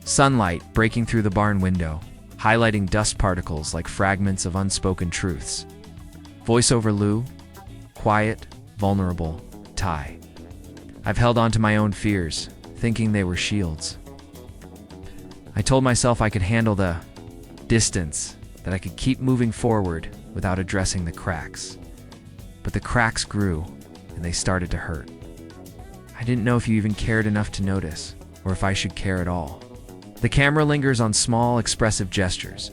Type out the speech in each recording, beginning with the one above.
Sunlight breaking through the barn window, highlighting dust particles like fragments of unspoken truths. Voiceover Lou, quiet, vulnerable, Ty. I've held on to my own fears, thinking they were shields. I told myself I could handle the distance, that I could keep moving forward without addressing the cracks. But the cracks grew, and they started to hurt. I didn't know if you even cared enough to notice, or if I should care at all. The camera lingers on small, expressive gestures.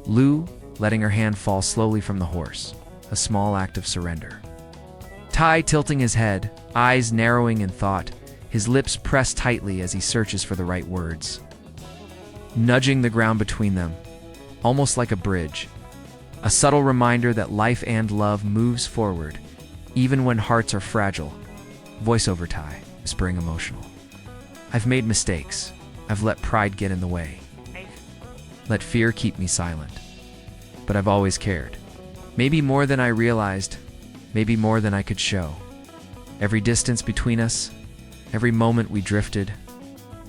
Lou letting her hand fall slowly from the horse, a small act of surrender. Ty tilting his head, eyes narrowing in thought, his lips pressed tightly as he searches for the right words. Nudging the ground between them, almost like a bridge. A subtle reminder that life and love moves forward, even when hearts are fragile. Voiceover Ty, whispering emotional. I've made mistakes. I've let pride get in the way. Let fear keep me silent. But I've always cared. Maybe more than I realized, maybe more than I could show. Every distance between us, every moment we drifted,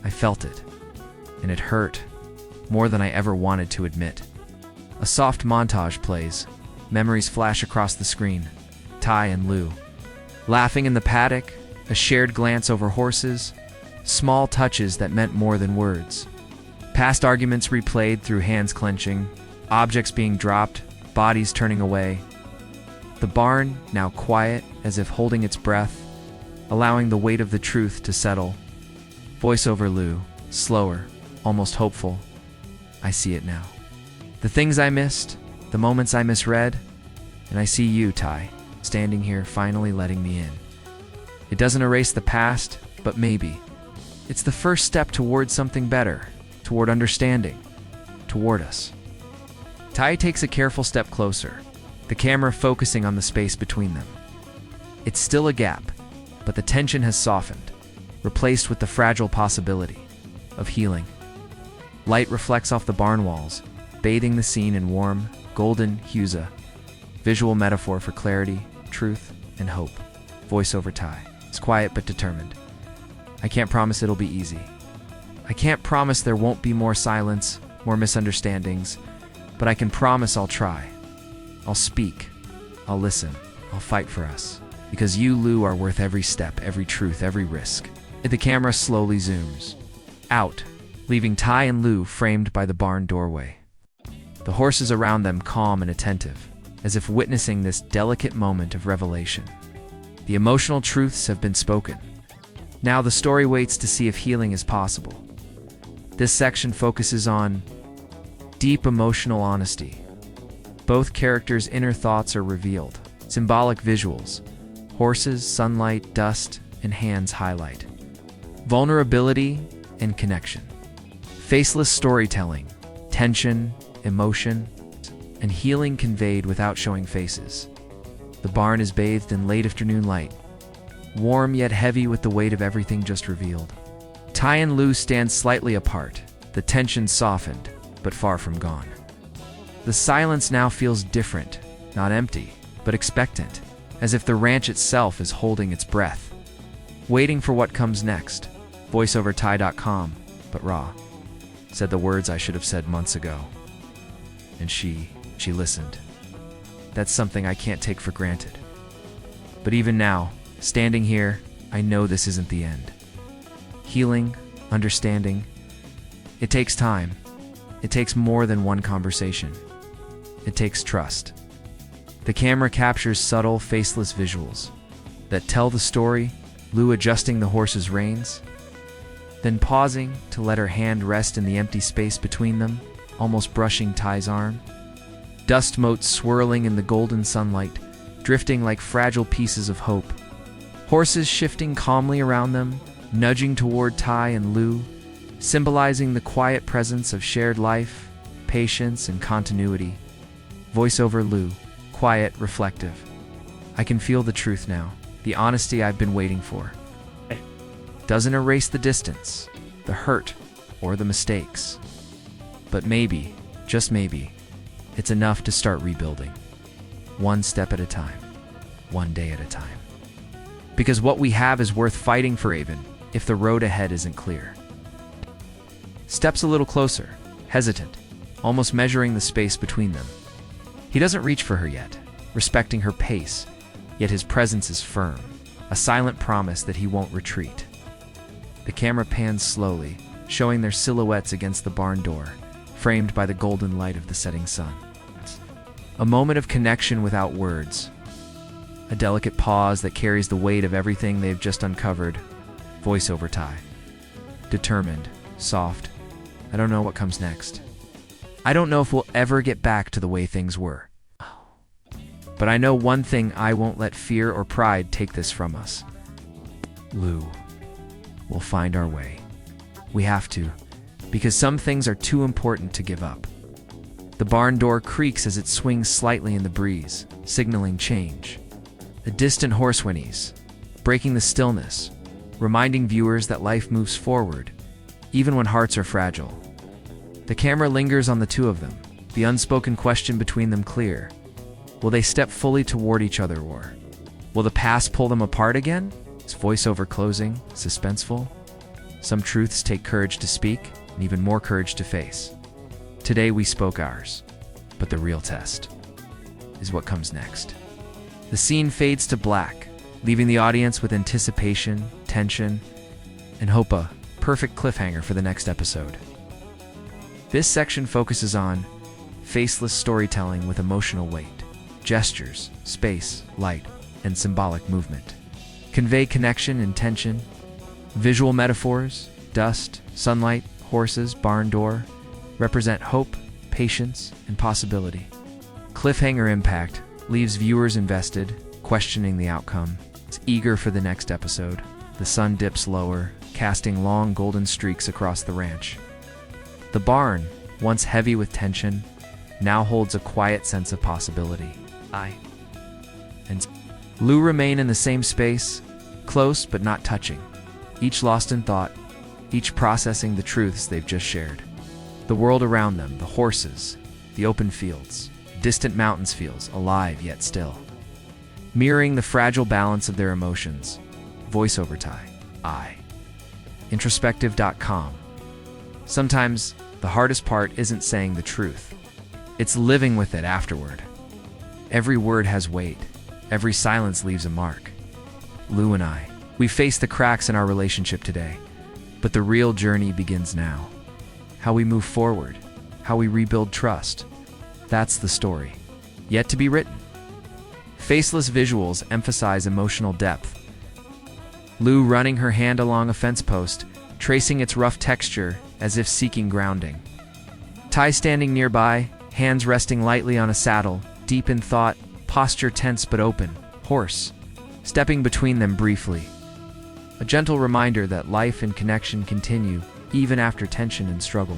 I felt it. And it hurt, more than I ever wanted to admit. A soft montage plays. Memories flash across the screen. Ty and Lou. Laughing in the paddock, a shared glance over horses, small touches that meant more than words. Past arguments replayed through hands clenching, objects being dropped, bodies turning away. The barn, now quiet, as if holding its breath, allowing the weight of the truth to settle. Voiceover Lou, slower, almost hopeful. I see it now. The things I missed, the moments I misread, and I see you, Ty, standing here finally letting me in. It doesn't erase the past, but maybe. It's the first step toward something better, toward understanding, toward us. Ty takes a careful step closer, the camera focusing on the space between them. It's still a gap, but the tension has softened, replaced with the fragile possibility of healing. Light reflects off the barn walls, bathing the scene in warm, golden hues, a visual metaphor for clarity, truth, and hope. Voiceover Ty. It's quiet but determined. I can't promise it'll be easy. I can't promise there won't be more silence, more misunderstandings, but I can promise I'll try. I'll speak. I'll listen. I'll fight for us. Because you, Lou, are worth every step, every truth, every risk. The camera slowly zooms out, leaving Ty and Lou framed by the barn doorway. The horses around them calm and attentive, as if witnessing this delicate moment of revelation. The emotional truths have been spoken. Now the story waits to see if healing is possible. This section focuses on deep emotional honesty. Both characters' inner thoughts are revealed. Symbolic visuals. Horses, sunlight, dust, and hands highlight. Vulnerability and connection. Faceless storytelling. Tension, emotion, and healing conveyed without showing faces. The barn is bathed in late afternoon light, warm yet heavy with the weight of everything just revealed. Ty and Lou stand slightly apart, the tension softened, but far from gone. The silence now feels different, not empty, but expectant, as if the ranch itself is holding its breath, waiting for what comes next. Voiceoverty.com, but raw, said the words I should have said months ago. And she listened. That's something I can't take for granted. But even now, standing here, I know this isn't the end. Healing, understanding, it takes time. It takes more than one conversation. It takes trust. The camera captures subtle, faceless visuals that tell the story, Lou adjusting the horse's reins, then pausing to let her hand rest in the empty space between them, almost brushing Ty's arm. Dust motes swirling in the golden sunlight, drifting like fragile pieces of hope. Horses shifting calmly around them, nudging toward Ty and Lou, symbolizing the quiet presence of shared life, patience, and continuity. Voiceover Lou, quiet, reflective. I can feel the truth now, the honesty I've been waiting for. Doesn't erase the distance, the hurt, or the mistakes. But maybe, just maybe, it's enough to start rebuilding. One step at a time, one day at a time. Because what we have is worth fighting for, even if the road ahead isn't clear. steps a little closer, hesitant, almost measuring the space between them. He doesn't reach for her yet, respecting her pace, yet his presence is firm, a silent promise that he won't retreat. The camera pans slowly, showing their silhouettes against the barn door, framed by the golden light of the setting sun. A moment of connection without words. A delicate pause that carries the weight of everything they've just uncovered. Voiceover Ty. Determined, soft. I don't know what comes next. I don't know if we'll ever get back to the way things were. But I know one thing: I won't let fear or pride take this from us. Lou, we'll find our way. We have to, because some things are too important to give up. The barn door creaks as it swings slightly in the breeze, signaling change. A distant horse whinnies, breaking the stillness, reminding viewers that life moves forward, even when hearts are fragile. The camera lingers on the two of them, the unspoken question between them clear. Will they step fully toward each other, or will the past pull them apart again? Is voiceover closing, suspenseful? Some truths take courage to speak, and even more courage to face. Today we spoke ours, but the real test is what comes next. The scene fades to black, leaving the audience with anticipation, tension, and hope, a perfect cliffhanger for the next episode. This section focuses on faceless storytelling with emotional weight. Gestures, space, light, and symbolic movement convey connection and tension. Visual metaphors, dust, sunlight, horses, barn door, represent hope, patience, and possibility. Cliffhanger impact leaves viewers invested, questioning the outcome, eager for the next episode. The sun dips lower, casting long golden streaks across the ranch. The barn, once heavy with tension, now holds a quiet sense of possibility. I and Lou remain in the same space, close but not touching, each lost in thought, each processing the truths they've just shared. The world around them, the horses, the open fields, distant mountains feels alive yet still, mirroring the fragile balance of their emotions. Voiceover Ty. I. Introspective.com. Sometimes the hardest part isn't saying the truth. It's living with it afterward. Every word has weight. Every silence leaves a mark. Lou and I, we face the cracks in our relationship today, but the real journey begins now. How we move forward, how we rebuild trust. That's the story, yet to be written. Faceless visuals emphasize emotional depth. Lou running her hand along a fence post, tracing its rough texture as if seeking grounding. Ty standing nearby, hands resting lightly on a saddle, deep in thought, posture tense but open. Horse, stepping between them briefly. A gentle reminder that life and connection continue even after tension and struggle.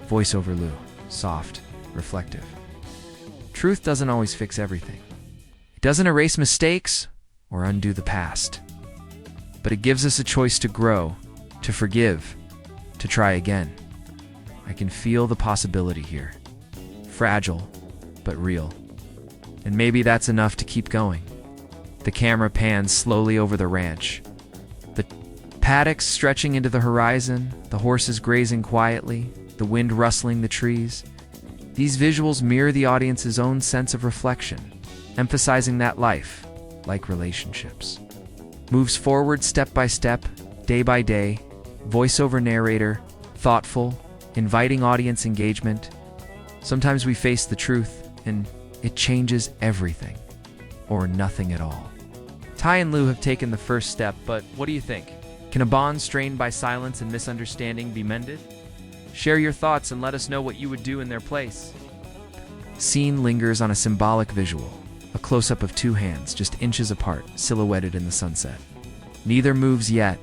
Voiceover Lou, soft, reflective. Truth doesn't always fix everything. It doesn't erase mistakes or undo the past. But it gives us a choice to grow, to forgive, to try again. I can feel the possibility here. Fragile, but real. And maybe that's enough to keep going. The camera pans slowly over the ranch. The paddocks stretching into the horizon, the horses grazing quietly, the wind rustling the trees. These visuals mirror the audience's own sense of reflection, emphasizing that life, like relationships, moves forward step by step, day by day. Voiceover narrator, thoughtful, inviting audience engagement. Sometimes we face the truth, and it changes everything, or nothing at all. Ty and Lou have taken the first step, but what do you think? Can a bond strained by silence and misunderstanding be mended? Share your thoughts and let us know what you would do in their place. Scene lingers on a symbolic visual, a close-up of two hands just inches apart, silhouetted in the sunset. Neither moves yet,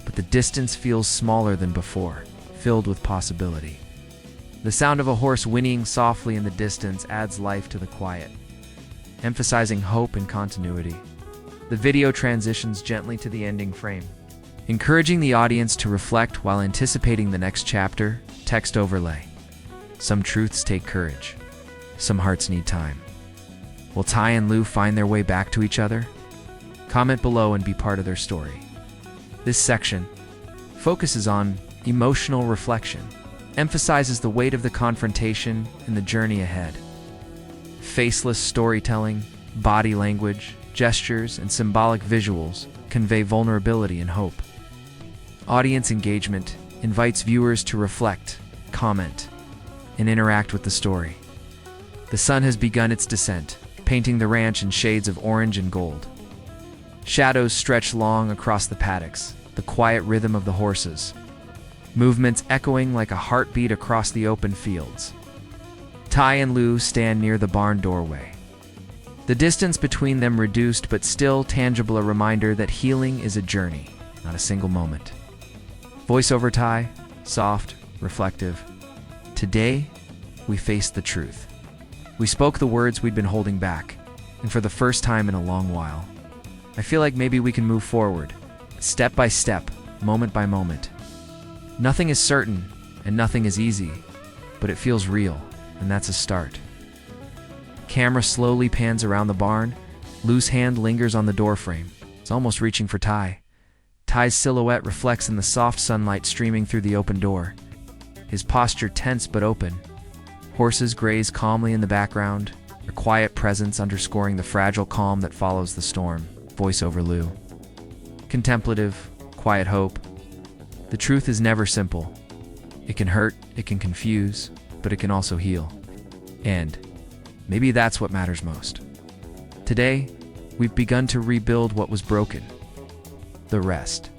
but the distance feels smaller than before, filled with possibility. The sound of a horse whinnying softly in the distance adds life to the quiet, emphasizing hope and continuity. The video transitions gently to the ending frame, encouraging the audience to reflect while anticipating the next chapter. Text overlay. Some truths take courage. Some hearts need time. Will Ty and Lou find their way back to each other? Comment below and be part of their story. This section focuses on emotional reflection, emphasizes the weight of the confrontation and the journey ahead. Faceless storytelling, body language, gestures, and symbolic visuals convey vulnerability and hope. Audience engagement invites viewers to reflect, comment, and interact with the story. The sun has begun its descent, painting the ranch in shades of orange and gold. Shadows stretch long across the paddocks, the quiet rhythm of the horses, movements echoing like a heartbeat across the open fields. Ty and Lou stand near the barn doorway. The distance between them reduced but still tangible, a reminder that healing is a journey, not a single moment. Voiceover Ty, soft, reflective. Today, we faced the truth. We spoke the words we'd been holding back, and for the first time in a long while, I feel like maybe we can move forward, step by step, moment by moment. Nothing is certain, and nothing is easy, but it feels real, and that's a start. Camera slowly pans around the barn. Lou's hand lingers on the doorframe. It's almost reaching for Ty. Ty's silhouette reflects in the soft sunlight streaming through the open door. His posture tense but open. Horses graze calmly in the background, their quiet presence underscoring the fragile calm that follows the storm. Voiceover Lou. Contemplative, quiet hope. The truth is never simple. It can hurt, it can confuse, but it can also heal. And maybe that's what matters most. Today, we've begun to rebuild what was broken. The rest.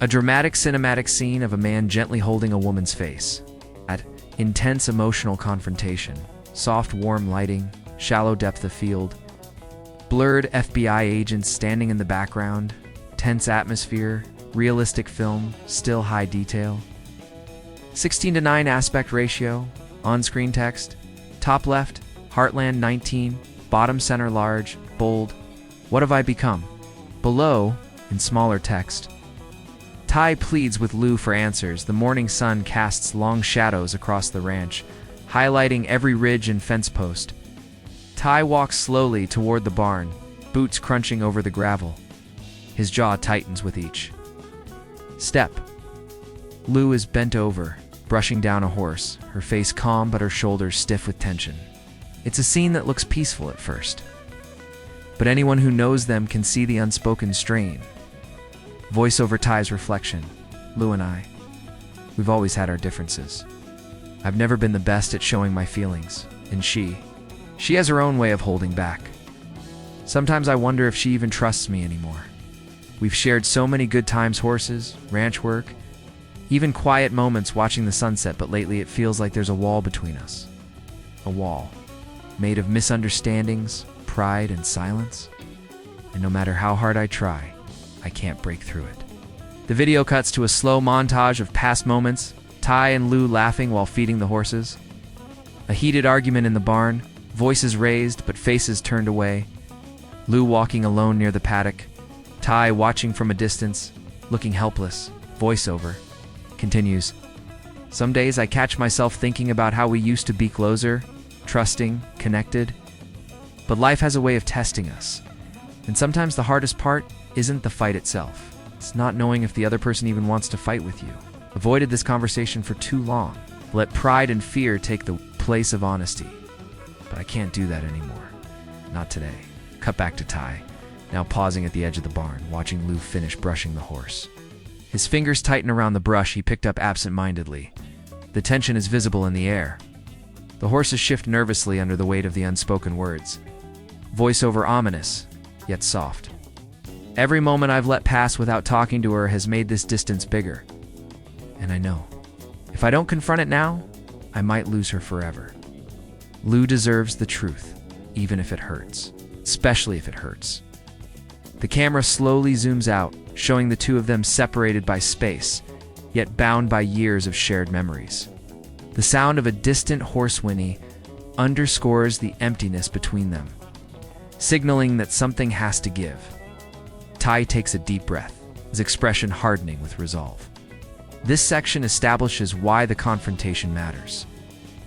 A dramatic cinematic scene of a man gently holding a woman's face. At intense emotional confrontation, soft warm lighting, shallow depth of field, blurred FBI agents standing in the background, tense atmosphere, realistic film, still high detail. 16:9 aspect ratio, on-screen text, top left, Heartland 19, bottom center large, bold, what have I become? Below, in smaller text, Ty pleads with Lou for answers. The morning sun casts long shadows across the ranch, highlighting every ridge and fence post. Ty walks slowly toward the barn, boots crunching over the gravel. His jaw tightens with each step. Lou is bent over, brushing down a horse, her face calm but her shoulders stiff with tension. It's a scene that looks peaceful at first, but anyone who knows them can see the unspoken strain. Voiceover Ty's reflection. Lou and I, we've always had our differences. I've never been the best at showing my feelings, and she has her own way of holding back. Sometimes I wonder if she even trusts me anymore. We've shared so many good times, horses, ranch work, even quiet moments watching the sunset, but lately it feels like there's a wall between us. A wall made of misunderstandings, pride, and silence. And no matter how hard I try, I can't break through it. The video cuts to a slow montage of past moments, Ty and Lou laughing while feeding the horses. A heated argument in the barn, voices raised but faces turned away. Lou walking alone near the paddock, Ty watching from a distance, looking helpless. Voiceover continues. Some days I catch myself thinking about how we used to be closer, trusting, connected. But life has a way of testing us. And sometimes the hardest part isn't the fight itself. It's not knowing if the other person even wants to fight with you. Avoided this conversation for too long. Let pride and fear take the place of honesty. But I can't do that anymore. Not today. Cut back to Ty, now pausing at the edge of the barn, watching Lou finish brushing the horse. His fingers tighten around the brush he picked up absent-mindedly. The tension is visible in the air. The horses shift nervously under the weight of the unspoken words. Voiceover ominous, yet soft. Every moment I've let pass without talking to her has made this distance bigger. And I know, if I don't confront it now, I might lose her forever. Lou deserves the truth, even if it hurts. Especially if it hurts. The camera slowly zooms out, showing the two of them separated by space, yet bound by years of shared memories. The sound of a distant horse whinny underscores the emptiness between them, signaling that something has to give. Ty takes a deep breath, his expression hardening with resolve. This section establishes why the confrontation matters,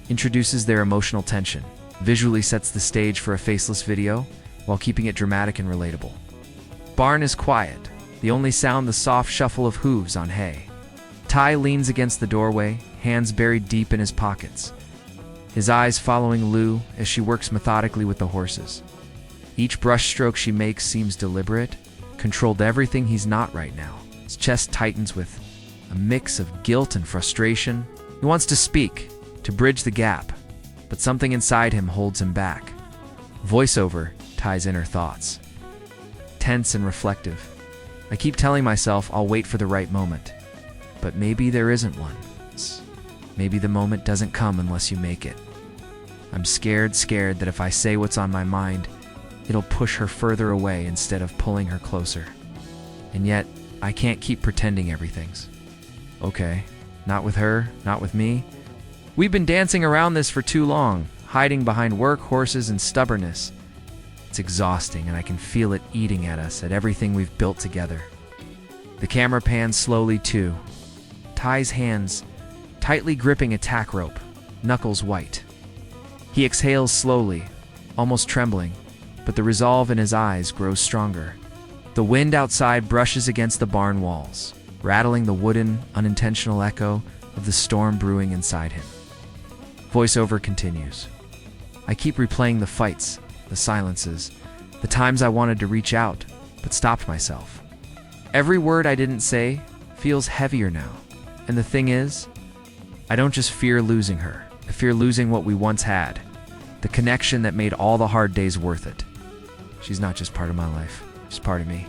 introduces their emotional tension, visually sets the stage for a faceless video, while keeping it dramatic and relatable. Barn is quiet, the only sound the soft shuffle of hooves on hay. Ty leans against the doorway, hands buried deep in his pockets, his eyes following Lou as she works methodically with the horses. Each brushstroke she makes seems deliberate, controlled everything he's not right now. His chest tightens with a mix of guilt and frustration. He wants to speak, to bridge the gap, but something inside him holds him back. Voiceover ties inner thoughts. Tense and reflective. I keep telling myself I'll wait for the right moment, but maybe there isn't one. Maybe the moment doesn't come unless you make it. I'm scared that if I say what's on my mind, it'll push her further away instead of pulling her closer. And yet, I can't keep pretending everything's okay. Not with her, not with me. We've been dancing around this for too long, hiding behind work, horses, and stubbornness. It's exhausting, and I can feel it eating at us, at everything we've built together. The camera pans slowly too. Ty's hands tightly gripping a tack rope, knuckles white. He exhales slowly, almost trembling, but the resolve in his eyes grows stronger. The wind outside brushes against the barn walls, rattling the wooden, unintentional echo of the storm brewing inside him. Voiceover continues. I keep replaying the fights, the silences, the times I wanted to reach out, but stopped myself. Every word I didn't say feels heavier now. And the thing is, I don't just fear losing her. I fear losing what we once had, the connection that made all the hard days worth it. She's not just part of my life, she's part of me.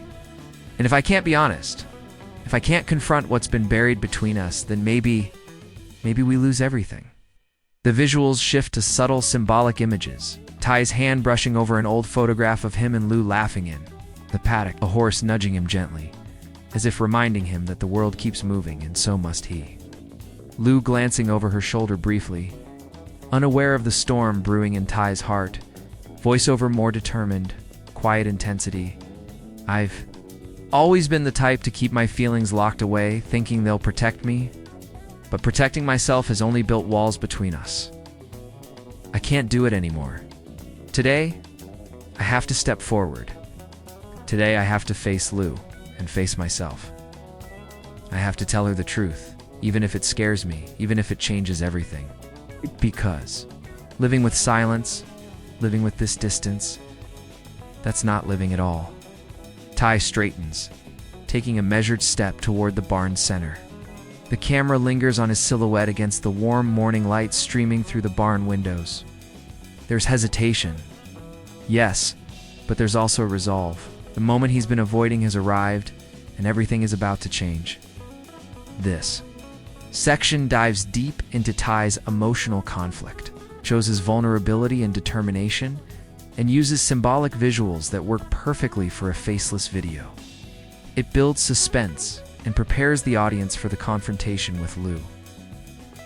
And if I can't be honest, if I can't confront what's been buried between us, then maybe we lose everything. The visuals shift to subtle symbolic images. Ty's hand brushing over an old photograph of him and Lou laughing in the paddock, a horse nudging him gently, as if reminding him that the world keeps moving and so must he. Lou glancing over her shoulder briefly, unaware of the storm brewing in Ty's heart, voiceover more determined, quiet intensity. I've always been the type to keep my feelings locked away, thinking they'll protect me, but protecting myself has only built walls between us. I can't do it anymore. Today, I have to step forward. Today I have to face Lou and face myself. I have to tell her the truth, even if it scares me, even if it changes everything. Because living with silence, living with this distance, that's not living at all. Ty straightens, taking a measured step toward the barn's center. The camera lingers on his silhouette against the warm morning light streaming through the barn windows. There's hesitation. Yes, but there's also resolve. The moment he's been avoiding has arrived, and everything is about to change. This section dives deep into Ty's emotional conflict, shows his vulnerability and determination, and uses symbolic visuals that work perfectly for a faceless video. It builds suspense and prepares the audience for the confrontation with Lou.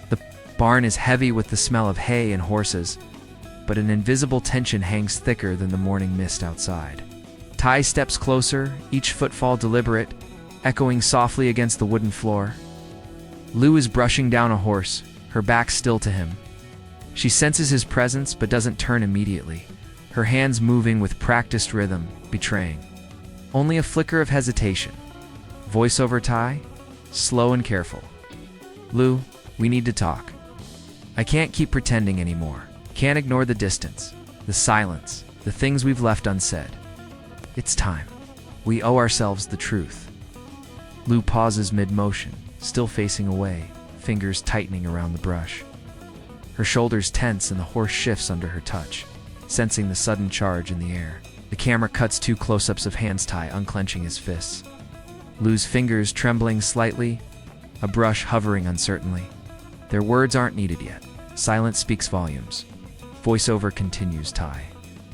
The barn is heavy with the smell of hay and horses, but an invisible tension hangs thicker than the morning mist outside. Ty steps closer, each footfall deliberate, echoing softly against the wooden floor. Lou is brushing down a horse, her back still to him. She senses his presence but doesn't turn immediately, her hands moving with practiced rhythm, betraying only a flicker of hesitation. Voiceover Ty, slow and careful. Lou, we need to talk. I can't keep pretending anymore. Can't ignore the distance, the silence, the things we've left unsaid. It's time. We owe ourselves the truth. Lou pauses mid-motion, still facing away, fingers tightening around the brush. Her shoulders tense and the horse shifts under her touch, sensing the sudden charge in the air. The camera cuts 2 close-ups of hands Ty unclenching his fists. Lou's fingers trembling slightly, a brush hovering uncertainly. Their words aren't needed yet. Silence speaks volumes. Voiceover continues Ty,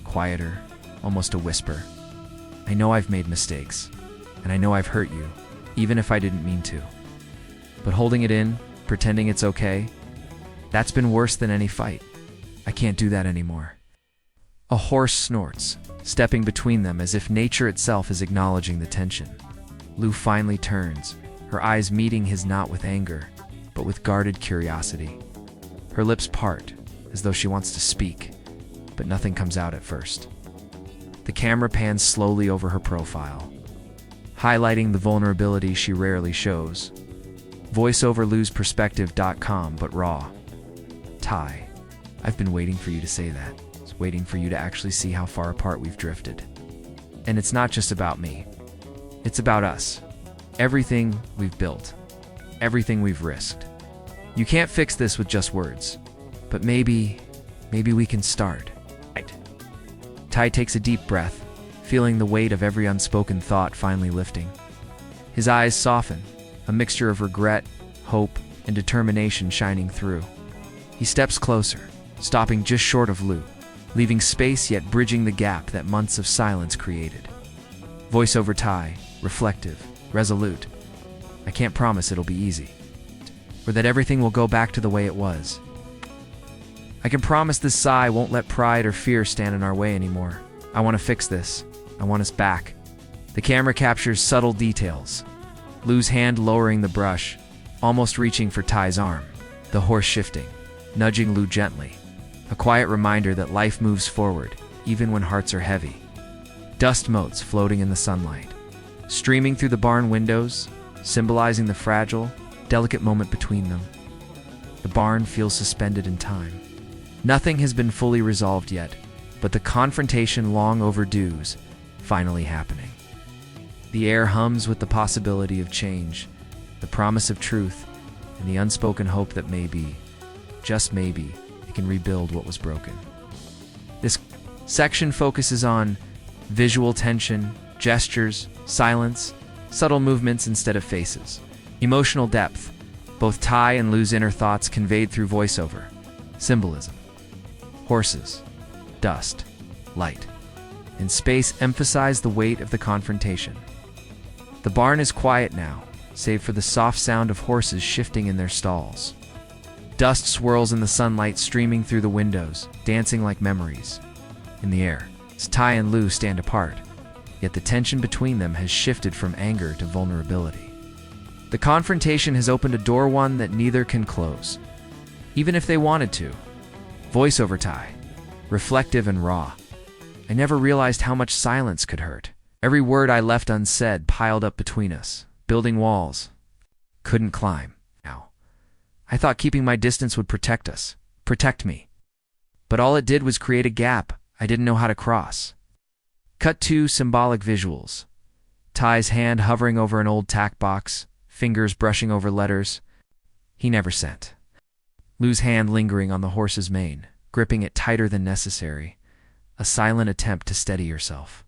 quieter, almost a whisper. I know I've made mistakes, and I know I've hurt you, even if I didn't mean to. But holding it in, pretending it's okay, that's been worse than any fight. I can't do that anymore. A horse snorts, stepping between them as if nature itself is acknowledging the tension. Lou finally turns, her eyes meeting his not with anger, but with guarded curiosity. Her lips part, as though she wants to speak, but nothing comes out at first. The camera pans slowly over her profile, highlighting the vulnerability she rarely shows. voiceoverloseperspective.com, but raw. Ty, I've been waiting for you to say that. Waiting for you to actually see how far apart we've drifted. And it's not just about me. It's about us. Everything we've built. Everything we've risked. You can't fix this with just words. But maybe we can start. Right. Ty takes a deep breath, feeling the weight of every unspoken thought finally lifting. His eyes soften, a mixture of regret, hope, and determination shining through. He steps closer, stopping just short of Lou, leaving space yet bridging the gap that months of silence created. Voice over Ty, reflective, resolute. I can't promise it'll be easy, or that everything will go back to the way it was. I can promise this sigh won't let pride or fear stand in our way anymore. I want to fix this. I want us back. The camera captures subtle details. Lou's hand lowering the brush, almost reaching for Ty's arm. The horse shifting, nudging Lou gently. A quiet reminder that life moves forward, even when hearts are heavy. Dust motes floating in the sunlight, streaming through the barn windows, symbolizing the fragile, delicate moment between them. The barn feels suspended in time. Nothing has been fully resolved yet, but the confrontation long overdue's finally happening. The air hums with the possibility of change, the promise of truth, and the unspoken hope that maybe, just maybe, it can rebuild what was broken. This section focuses on visual tension, gestures, silence, subtle movements instead of faces. Emotional depth, both Ty and Lou's inner thoughts conveyed through voiceover. Symbolism. Horses, dust, light, and space emphasize the weight of the confrontation. The barn is quiet now, save for the soft sound of horses shifting in their stalls. Dust swirls in the sunlight streaming through the windows, dancing like memories. In the air, as Ty and Lou stand apart, yet the tension between them has shifted from anger to vulnerability. The confrontation has opened a door one that neither can close, even if they wanted to. Voice over Ty, reflective and raw. I never realized how much silence could hurt. Every word I left unsaid piled up between us, building walls. Couldn't climb. Now, I thought keeping my distance would protect us, protect me. But all it did was create a gap I didn't know how to cross. Cut to symbolic visuals. Ty's hand hovering over an old tack box, fingers brushing over letters he never sent. Lou's hand lingering on the horse's mane, gripping it tighter than necessary. A silent attempt to steady yourself.